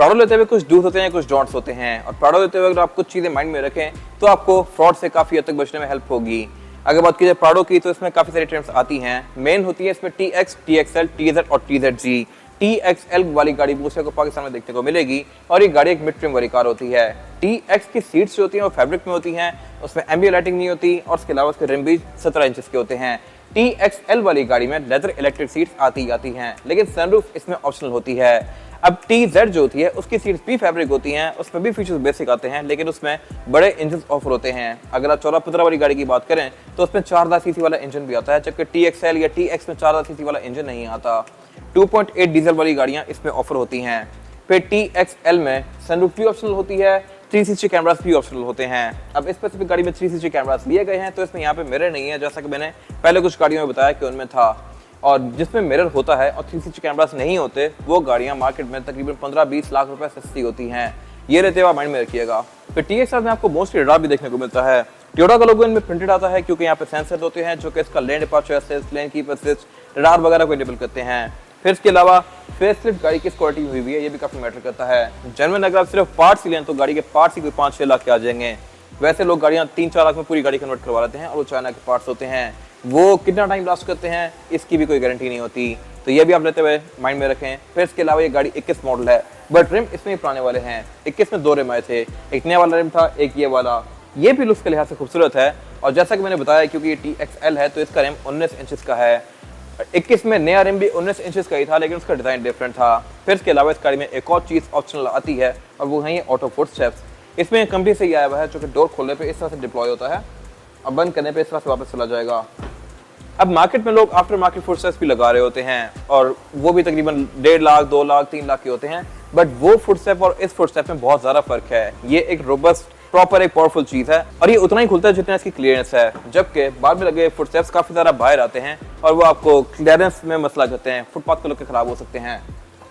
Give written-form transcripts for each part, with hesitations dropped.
Prado लेते हुए कुछ डूज होते हैं, कुछ डोंट्स होते हैं। और प्राडो लेते हुए अगर आप कुछ चीजें माइंड में रखें तो आपको फ्रॉड से काफी हद तक बचने में हेल्प होगी। अगर बात की जाए प्राडो की तो इसमें काफी सारी ट्रिम्स आती हैं। मेन होती है इसमें TX, TXL, TZ और TZG। TXL वाली गाड़ी दूसरे को पाकिस्तान में देखने को मिलेगी और ये गाड़ी एक मिड ट्रिम वाली कार होती है। TX की सीट्स जो होती हैं वो फैब्रिक में होती हैं, उसमें एम्बिएंट लाइटिंग नहीं होती और उसके अलावा उसके रिम भी 17 इंचेस के होते हैं। TXL वाली गाड़ी में लेदर इलेक्ट्रिक सीट्स आती हैं, लेकिन सनरूफ इसमें ऑप्शनल होती है। अब TZ जो होती है उसकी सीट्स भी फैब्रिक होती हैं, उसमें भी फीचर्स बेसिक आते हैं, लेकिन उसमें बड़े इंजन ऑफर होते हैं। अगर आप 14-15 वाली गाड़ी की बात करें तो उसमें 4000 सीसी वाला इंजन भी आता है, जबकि TXL या TX में 4000 सीसी वाला इंजन नहीं आता। 2.8 डीजल वाली गाड़ियां इसमें ऑफर होती हैं। फिर TXL में सनरूफ भी ऑप्शनल होती है, 360 कैमरास भी ऑप्शनल होते हैं। अब इस स्पेसिफिक गाड़ी में 360 कैमरास लिए गए हैं, तो इसमें यहाँ पे मिरर नहीं है, जैसा कि मैंने पहले कुछ गाड़ियों में बताया कि उनमें था। और जिसमें मिरर होता है और 360 कैमरास नहीं होते, वो गाड़ियां मार्केट में तकरीबन 15-20 लाख रुपए सस्ती होती हैं। ये रहते हुए आप माइंड में रखिएगा। फिर TXL में आपको मोस्टली रडार भी देखने को मिलता है। टोयोटा का लोगो इनमें प्रिंटेड आता है, क्योंकि यहाँ पे सेंसर होते हैं जो कि इसका lane departure assist, lane keep assist, radar वगैरह को इनेबल करते हैं। फिर इसके अलावा फेसलिफ्ट गाड़ी किस क्वालिटी में हुई है ये भी काफी मैटर करता है। जेन्युइन अगर आप सिर्फ पार्ट्स ही लें तो गाड़ी के पार्ट्स ही कोई 5-6 लाख के आ जाएंगे। वैसे लोग गाड़ियां 3-4 लाख में पूरी गाड़ी कन्वर्ट करवा लेते हैं और वो चाइना के पार्ट्स होते हैं। वो कितना टाइम लास्ट करते हैं इसकी भी कोई गारंटी नहीं होती, तो ये भी आप लेते हुए माइंड में रखें। फिर इसके अलावा ये गाड़ी 21 मॉडल है, बट रिम इसमें पुराने वाले हैं। 21 में 2 रिम आए थे, एक नया वाला रिम था, एक ये वाला। ये भी लुक्स के लिहाज से खूबसूरत है। और जैसा कि मैंने बताया, क्योंकि ये TXL है तो इसका रिम 19 इंचेस का है। 21 में नया रिम भी 19 इंचेस का ही था, लेकिन उसका डिजाइन डिफरेंट था। फिर इसके अलावा इस गाड़ी में एक और चीज ऑप्शनल आती है और वो है ये ऑटो फुटस्टेप्स। इसमें कंपनी से ही आया हुआ है, जो कि डोर खोलने पे इस तरह से डिप्लॉय होता है और बंद करने पे इस तरह से वापस चला जाएगा। अब मार्केट में लोग आफ्टर मार्केट फुटस्टेप्स भी लगा रहे होते हैं और वो भी तकरीबन 1.5 लाख, 2 लाख, 3 लाख के होते हैं, बट वो फुटस्टेप और इस फुटस्टेप में बहुत ज्यादा फर्क है। ये एक रोबस्ट, प्रॉपर, एक पावरफुल चीज है और ये उतना ही खुलता है जितना इसकी क्लियरेंस है, जबकि बाद में लगे फुटस्टेप्स काफी ज्यादा बाहर आते हैं और वो आपको क्लियरेंस में मसला करते हैं, फुटपाथ को लेकर खराब हो सकते हैं।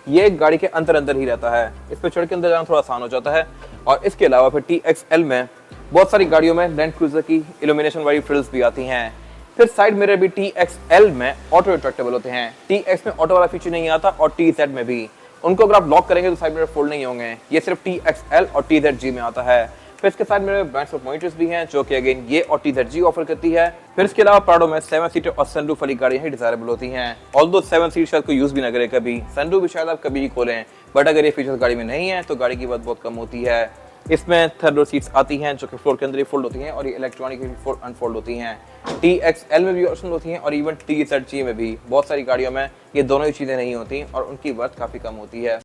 ये एक गाड़ी के अंदर ही रहता है, इस पर चढ़ के अंदर जाना थोड़ा आसान हो जाता है। और इसके अलावा फिर TXL में बहुत सारी गाड़ियों में लैंड क्रूजर की इल्यूमिनेशन वाली फ्रिल्स भी आती हैं। फिर साइड मिरर भी TXL में ऑटो रिट्रैक्टेबल होते हैं। TX में ऑटो वाला फीचर नहीं आता और TZ में भी। उनको अगर आप लॉक करेंगे तो साइड मिरर फोल्ड नहीं होंगे। ये सिर्फ TXL और TZG में आता है। फिर इसके साइड में ब्रांड्स ऑफ मॉनिटर्स भी हैं, जो कि अगेन ये और TZG ऑफर करती है। फिर इसके अलावा प्राडो में 7 सीटर और सनरूफ वाली गाड़ियां ही डिजायरेबल होती हैं। ऑल्दो 7 सीट शायद कोई यूज भी ना करे कभी, सनरूफ भी शायद आप कभी ही खोलें, बट अगर ये फीचर्स गाड़ी में नहीं है तो गाड़ी की बात बहुत कम होती है। इसमें थर्ड रो सीट्स आती हैं, जो कि फ्लोर के अंदर ही फोल्ड होती हैं और ये इलेक्ट्रॉनिक अनफोल्ड होती हैं। TXL में भी ऑप्शन होती हैं और इवन TZG में भी। बहुत सारी गाड़ियों में ये दोनों ही चीजें नहीं होती और उनकी वर्थ काफी कम होती है।